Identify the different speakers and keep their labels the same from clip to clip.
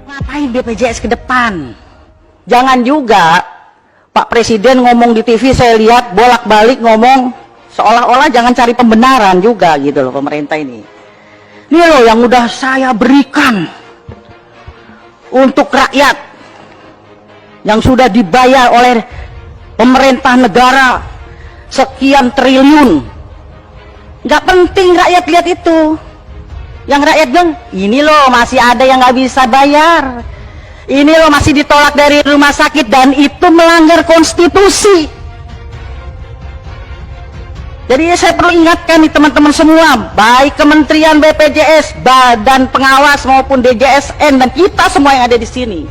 Speaker 1: Ngapain BPJS ke depan? Jangan juga Pak Presiden ngomong di TV, saya lihat bolak-balik ngomong seolah-olah jangan cari pembenaran juga gitu loh pemerintah ini. Ini loh yang udah saya berikan untuk rakyat yang sudah dibayar oleh pemerintah negara sekian triliun. Nggak penting rakyat lihat itu. Yang rakyat bilang, ini loh masih ada yang nggak bisa bayar. Ini loh masih ditolak dari rumah sakit dan itu melanggar konstitusi. Jadi saya perlu ingatkan nih teman-teman semua, baik Kementerian BPJS, Badan Pengawas maupun DJSN dan kita semua yang ada di sini.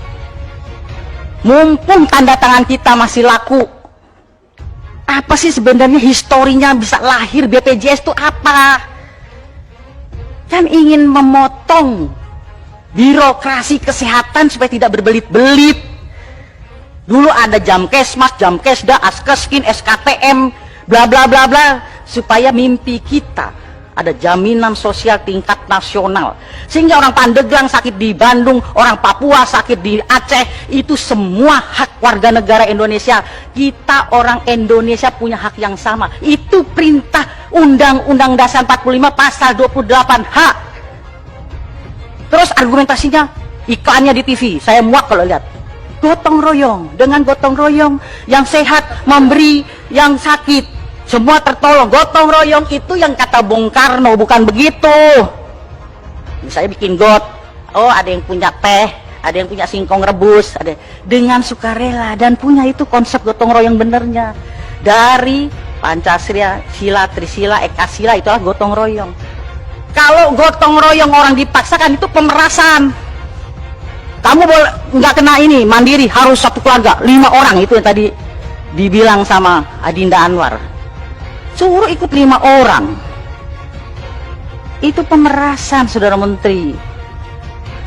Speaker 1: Mumpung tanda tangan kita masih laku, apa sih sebenarnya historinya bisa lahir BPJS itu apa? Kan ingin memotong birokrasi kesehatan supaya tidak berbelit-belit. Dulu ada Jamkesmas, Jamkesda, Askeskin, SKTM, bla bla bla bla, supaya mimpi kita ada jaminan sosial tingkat nasional, sehingga orang Pandeglang sakit di Bandung, orang Papua sakit di Aceh, itu semua hak warga negara Indonesia. Kita orang Indonesia punya hak yang sama. Itu perintah Undang-Undang Dasar 45 pasal 28H. Terus argumentasinya, iklannya di TV, saya muak kalau lihat gotong royong. Dengan gotong royong yang sehat memberi yang sakit, semua tertolong. Gotong royong itu yang kata Bung Karno, bukan begitu. Saya bikin got, oh ada yang punya teh, ada yang punya singkong rebus, ada dengan sukarela, dan punya itu konsep gotong royong benernya dari Pancasila, Sila, Trisila, Ekasila, itulah gotong royong. Kalau gotong royong orang dipaksakan itu pemerasan. Kamu boleh nggak kena ini mandiri, harus satu keluarga 5 orang, itu yang tadi dibilang sama Adinda Anwar. Suruh ikut 5 orang, itu pemerasan, saudara menteri.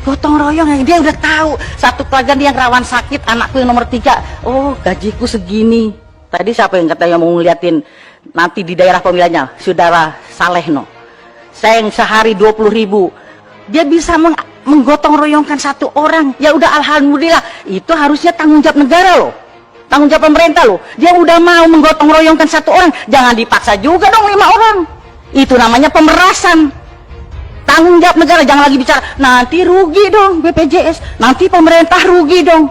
Speaker 1: Gotong royong yang dia udah tahu satu keluarga dia yang rawan sakit, anakku yang nomor 3, oh gajiku segini. Tadi siapa yang katanya mau ngeliatin nanti di daerah pemilihannya, saudara Salehno, saya yang sehari 20.000, dia bisa menggotong royongkan satu orang. Ya udah, alhamdulillah, itu harusnya tanggung jawab negara loh, tanggung jawab pemerintah loh. Dia udah mau menggotong royongkan satu orang, jangan dipaksa juga dong 5 orang. Itu namanya pemerasan. Tanggung jawab negara, jangan lagi bicara nanti rugi dong BPJS, nanti pemerintah rugi dong.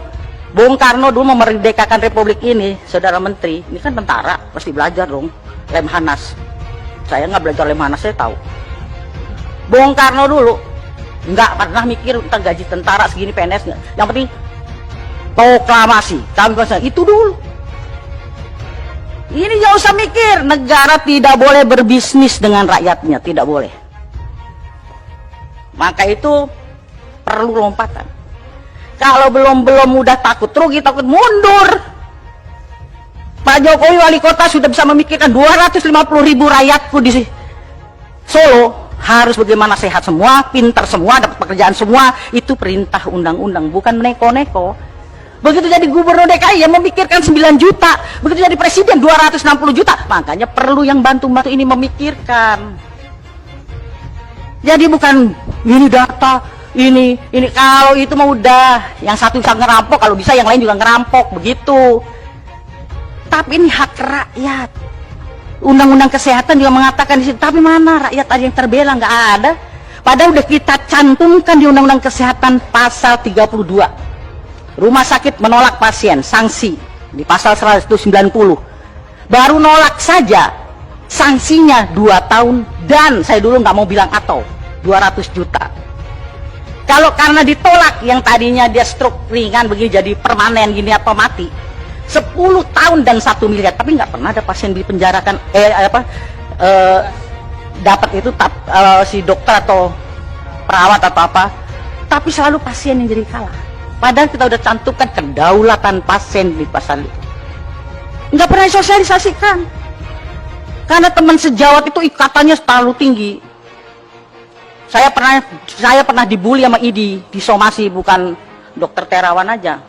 Speaker 1: Bung Karno dulu memerdekakan republik ini, saudara menteri, ini kan tentara, pasti belajar dong Lemhanas. Saya nggak belajar Lemhanas, saya tahu. Bung Karno dulu nggak pernah mikir tentang gaji tentara segini, PNS nggak. Yang penting proklamasi, kami itu dulu. Ini nggak usah mikir, negara tidak boleh berbisnis dengan rakyatnya, tidak boleh. Maka itu perlu lompatan. Kalau belum udah takut rugi, takut mundur. Pak Jokowi wali kota sudah bisa memikirkan 250.000 rakyatku di Solo harus bagaimana sehat semua, pintar semua, dapat pekerjaan semua. Itu perintah undang-undang, bukan neko-neko. Begitu jadi gubernur DKI yang memikirkan 9 juta, begitu jadi presiden 260 juta. Makanya perlu yang bantu-bantu ini memikirkan. Jadi bukan ini data, ini kalau itu mah udah yang satu bisa ngerampok, kalau bisa yang lain juga ngerampok, begitu. Tapi ini hak rakyat. Undang-undang kesehatan juga mengatakan di situ, tapi mana rakyat ada yang terbela? Nggak ada. Padahal udah kita cantumkan di Undang-Undang Kesehatan pasal 32. Rumah sakit menolak pasien, sanksi di pasal 190. Baru nolak saja sanksinya 2 tahun, dan saya dulu nggak mau bilang atau 200 juta. Kalau karena ditolak yang tadinya dia stroke ringan begini jadi permanen gini atau mati, 10 tahun dan 1 miliar. Tapi nggak pernah ada pasien dipenjarakan dapat itu si dokter atau perawat atau apa, tapi selalu pasien yang jadi kalah. Padahal kita udah cantumkan kedaulatan pasien di pasal itu, nggak pernah disosialisasikan. Karena teman sejawat itu ikatannya terlalu tinggi. Saya pernah dibully sama ID di somasi, bukan dokter Terawan aja.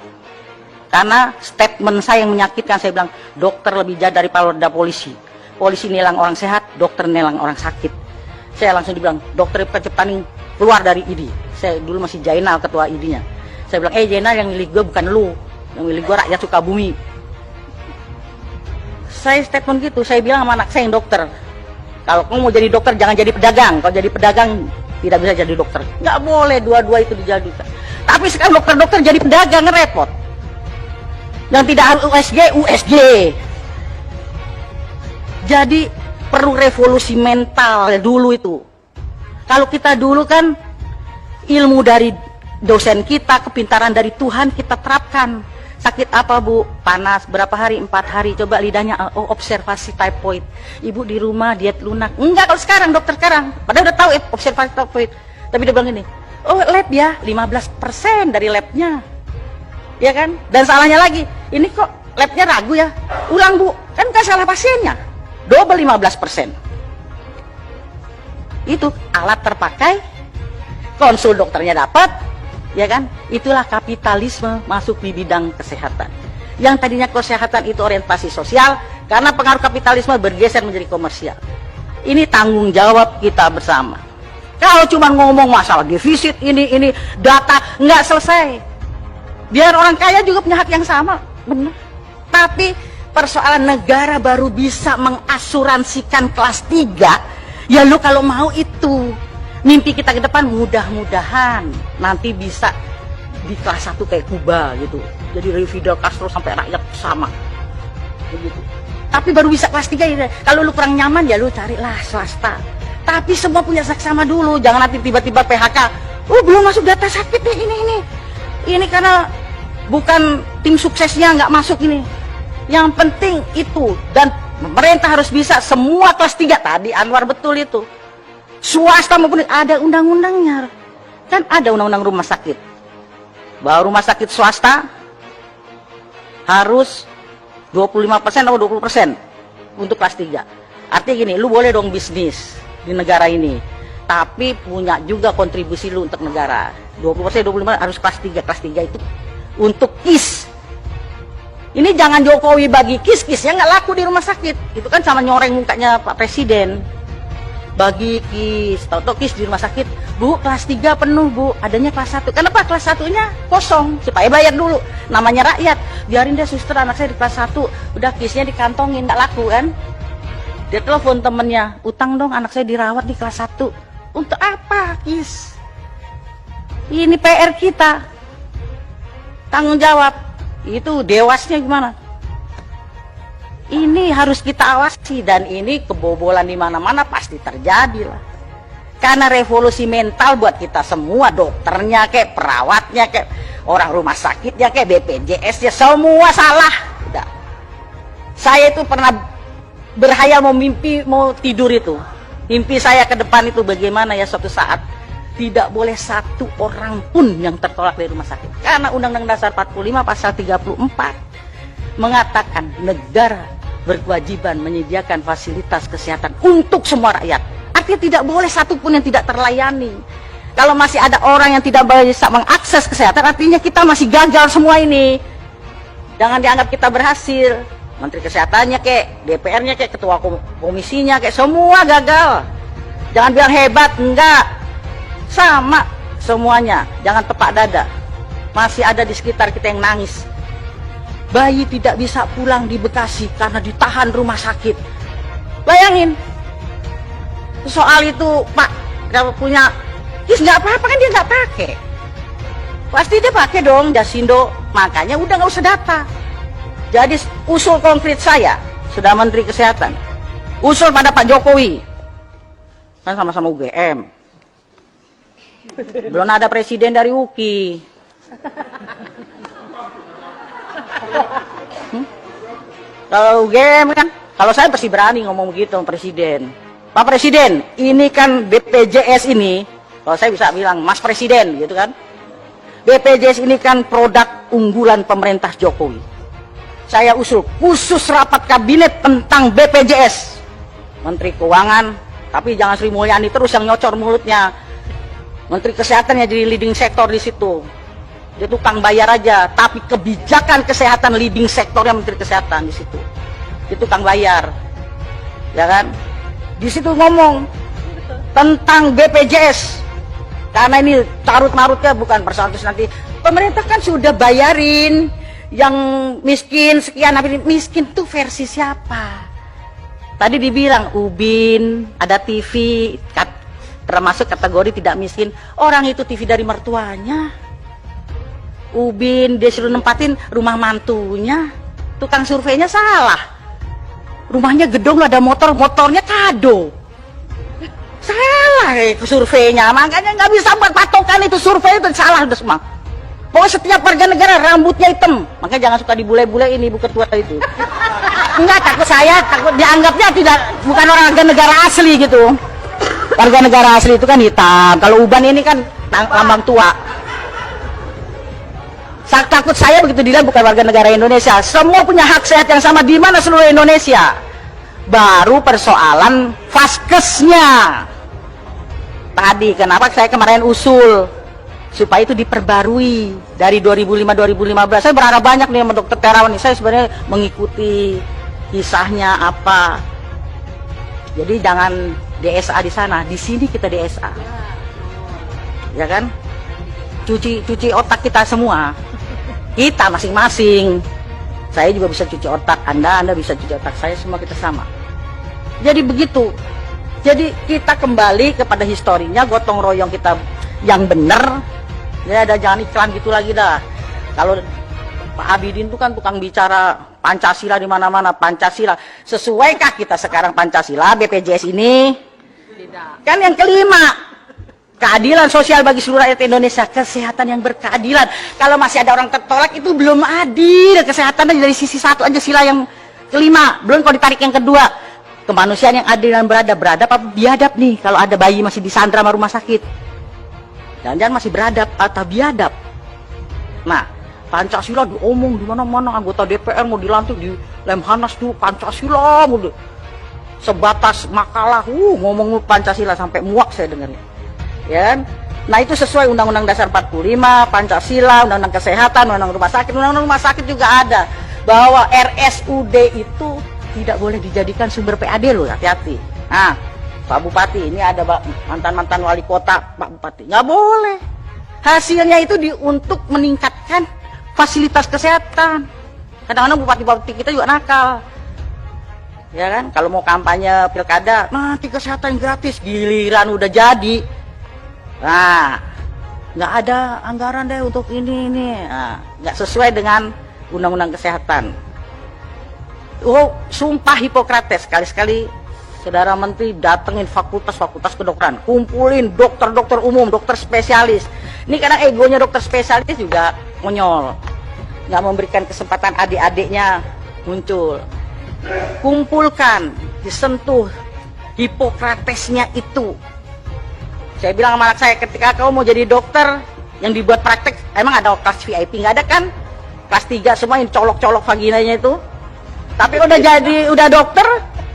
Speaker 1: Karena statement saya yang menyakitkan, saya bilang dokter lebih jahat daripada polisi. polisi nilang orang sehat, dokter nilang orang sakit. Saya langsung dibilang, dokter kecepatan keluar dari ID. Saya dulu masih Jainal, ketua ID-nya. Saya bilang, Jainal, yang milih gue bukan lu, yang milih gue rakyat Sukabumi. Saya statement gitu, saya bilang sama anak saya yang dokter, kalau kamu mau jadi dokter jangan jadi pedagang, kalau jadi pedagang tidak bisa jadi dokter. Nggak boleh dua-dua itu dijadikan. Tapi sekarang dokter-dokter jadi pedagang, repot. Yang tidak harus USG, USG. Jadi perlu revolusi mental dulu itu. Kalau kita dulu kan ilmu dari dosen kita, kepintaran dari Tuhan kita terapkan. Sakit apa Bu? Panas, berapa hari? 4 hari. Coba lidahnya, oh observasi typhoid. Ibu di rumah diet lunak. Enggak kalau sekarang, dokter sekarang. Padahal udah tahu observasi typhoid. Tapi dia bilang ini, oh lab ya, 15% dari labnya. Ya kan? Dan salahnya lagi, ini kok labnya ragu ya? Ulang Bu, kan gak salah pasiennya. Double 15%. Itu alat terpakai, konsul dokternya dapat, ya kan? Itulah kapitalisme masuk di bidang kesehatan. Yang tadinya kesehatan itu orientasi sosial, karena pengaruh kapitalisme bergeser menjadi komersial. Ini tanggung jawab kita bersama. Kalau cuma ngomong masalah defisit ini data nggak selesai. Biar orang kaya juga punya hak yang sama, benar. Tapi persoalan negara baru bisa mengasuransikan kelas 3. Ya lu kalau mau itu mimpi kita ke depan, mudah-mudahan nanti bisa di kelas 1 kayak Kuba gitu. Jadi dari Fidel Castro sampai rakyat sama. Begitu. Tapi baru bisa kelas 3 ya. Kalau lu kurang nyaman ya lu carilah swasta. Tapi semua punya saksama dulu, jangan nanti tiba-tiba PHK. Oh, belum masuk data sakit nih ini. Ini karena bukan tim suksesnya nggak masuk ini. Yang penting itu, dan pemerintah harus bisa semua kelas 3 tadi Anwar betul itu. Swasta maupun ada undang-undangnya. Kan ada undang-undang rumah sakit. Bahwa rumah sakit swasta harus 25% atau 20% untuk kelas 3. Artinya gini, lu boleh dong bisnis di negara ini, tapi punya juga kontribusi lu untuk negara. 20%, 25% harus kelas 3. Kelas 3 itu untuk KIS. Ini jangan Jokowi bagi KIS-KISnya nggak laku di rumah sakit. Itu kan sama nyoreng mukanya Pak Presiden. Bagi KIS, tahu-tahu KIS di rumah sakit, Bu, kelas 3 penuh Bu, adanya kelas 1. Kenapa kelas 1-nya kosong? Supaya bayar dulu. Namanya rakyat. Biarin deh suster anak saya di kelas 1, udah KIS-nya dikantongin, nggak laku kan? Dia telepon temennya, utang dong anak saya dirawat di kelas 1. Untuk apa KIS? Ini PR kita. Tanggung jawab. Itu dewasnya gimana? Ini harus kita awasi, dan ini kebobolan di mana-mana pasti terjadi lah. Karena revolusi mental buat kita semua, dokternya kayak perawatnya kayak orang rumah sakitnya kayak BPJS ya semua salah. Udah. Saya itu pernah berhayal mau tidur itu. Mimpi saya ke depan itu bagaimana ya suatu saat tidak boleh satu orang pun yang tertolak dari rumah sakit. Karena Undang-Undang Dasar 45 pasal 34 mengatakan negara berkewajiban menyediakan fasilitas kesehatan untuk semua rakyat. Artinya tidak boleh satu pun yang tidak terlayani. Kalau masih ada orang yang tidak bisa mengakses kesehatan, artinya kita masih gagal semua ini. Jangan dianggap kita berhasil. Menteri Kesehatannya kayak, DPR-nya kayak, ketua komisinya kayak, semua gagal. Jangan bilang hebat, enggak. Sama semuanya, jangan tepak dada. Masih ada di sekitar kita yang nangis. Bayi tidak bisa pulang di Bekasi karena ditahan rumah sakit. Bayangin. Soal itu, Pak, kalau punya KIS nggak apa-apa kan dia nggak pakai. Pasti dia pakai dong Jasindo. Makanya udah nggak usah data. Jadi usul konkret saya, sudah Menteri Kesehatan, usul pada Pak Jokowi. Kan sama-sama UGM. Belum ada presiden dari UKI. Kalau UGM kan, kalau saya pasti berani ngomong begitu sama presiden. Pak Presiden, ini kan BPJS ini, kalau saya bisa bilang Mas Presiden gitu kan. BPJS ini kan produk unggulan pemerintah Jokowi. Saya usul khusus rapat kabinet tentang BPJS. Menteri Keuangan, tapi jangan Sri Mulyani terus yang nyocor mulutnya. Menteri Kesehatan yang jadi leading sektor di situ. Dia tukang bayar aja, tapi kebijakan kesehatan leading sektornya Menteri Kesehatan di situ. Dia tukang bayar. ya kan? Di situ ngomong tentang BPJS, karena ini carut-marutnya bukan persoalan terus nanti pemerintah kan sudah bayarin yang miskin sekian, tapi miskin tuh versi siapa? Tadi dibilang Ubin ada TV termasuk kategori tidak miskin, orang itu TV dari mertuanya. Ubin dia suruh nempatin rumah mantunya, tukang surveinya salah, rumahnya gedung ada motornya kado, salah surveinya, makanya nggak bisa buat patokan itu survei itu salah udah semua. Pokoknya setiap warga negara rambutnya hitam, makanya jangan suka dibule-bule ini bukan ketua itu. Enggak, takut dianggapnya bukan warga negara asli gitu. Warga negara asli itu kan hitam, kalau uban ini kan lambang tua. Takut saya begitu dilihat bukan warga negara Indonesia. Semua punya hak sehat yang sama di mana seluruh Indonesia. Baru persoalan vaskesnya. Tadi kenapa saya kemarin usul supaya itu diperbarui dari 2005-2015. Saya berharap banyak nih sama Dokter Terawan ini. Saya sebenarnya mengikuti kisahnya apa. Jadi jangan DSA di sana, di sini kita DSA. Ya kan? Cuci otak kita semua. Kita masing-masing. Saya juga bisa cuci otak, Anda bisa cuci otak, saya semua kita sama. Jadi begitu. Jadi kita kembali kepada historinya, gotong royong kita yang benar. Ya ada jangan iklan gitu lagi dah. Kalau Pak Abidin itu kan tukang bicara Pancasila di mana-mana, Pancasila. Sesuaikah kita sekarang Pancasila BPJS ini? Tidak. Kan yang kelima, keadilan sosial bagi seluruh rakyat Indonesia, kesehatan yang berkeadilan. Kalau masih ada orang tertolak itu belum adil. Kesehatan dari sisi satu aja sila yang kelima. Belum kalau ditarik yang kedua, kemanusiaan yang adil dan beradab apa biadab nih. Kalau ada bayi masih disandra sama rumah sakit, jangan-jangan masih beradab atau biadab. Nah, Pancasila diomong di mana-mana, anggota DPR mau dilantik di Lemhanas tuh Pancasila, sebatas makalah ngomong Pancasila sampai muak saya dengarnya. Ya kan? Nah itu sesuai Undang-Undang Dasar 45, Pancasila, Undang-Undang Kesehatan, Undang-Undang Rumah Sakit. Undang-Undang Rumah Sakit juga ada bahwa RSUD itu tidak boleh dijadikan sumber PAD loh, hati-hati. Nah, Pak Bupati, ini ada mantan-mantan wali kota, Pak Bupati, nggak boleh. Hasilnya itu untuk meningkatkan fasilitas kesehatan. Kadang-kadang bupati-bupati kita juga nakal. Ya kan? Kalau mau kampanye pilkada, nanti kesehatan gratis, giliran udah jadi. Nah, nggak ada anggaran deh untuk ini. Nah, nggak sesuai dengan Undang-Undang Kesehatan. Oh, sumpah Hipokrates, sekali-sekali Saudara Menteri datengin fakultas-fakultas kedokteran, kumpulin dokter-dokter umum, dokter spesialis. Ini karena egonya dokter spesialis juga monyol, nggak memberikan kesempatan adik-adiknya muncul. Kumpulkan, disentuh Hipokratesnya itu. Saya bilang sama anak saya, ketika kau mau jadi dokter yang dibuat praktek, emang ada kelas VIP? Nggak ada kan? Kelas 3 semua yang colok-colok vaginanya itu. Tapi udah dokter,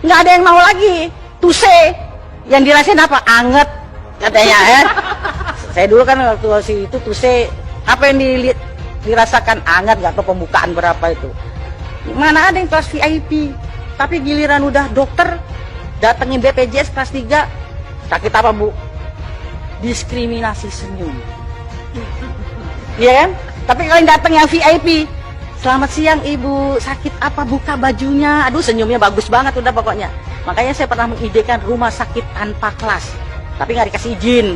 Speaker 1: nggak ada yang mau lagi. Tuse, yang dirasain apa? Anget katanya ya. Saya dulu kan waktu itu tuse, apa yang dirasakan anget, nggak tahu pembukaan berapa itu. Mana ada yang kelas VIP? Tapi giliran udah dokter, datengin BPJS kelas 3, sakit apa Bu? Diskriminasi senyum. Iya kan? Tapi kalau yang datang yang VIP, selamat siang Ibu, sakit apa, buka bajunya. Aduh senyumnya bagus banget udah pokoknya. Makanya saya pernah mengidekan rumah sakit tanpa kelas. Tapi nggak dikasih izin.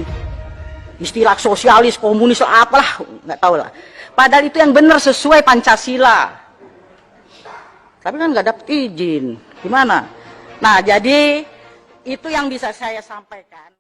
Speaker 1: Istilah sosialis, komunis, apalah, nggak tahu lah. Padahal itu yang benar sesuai Pancasila. Tapi kan nggak dapet izin. Gimana? Nah jadi itu yang bisa saya sampaikan.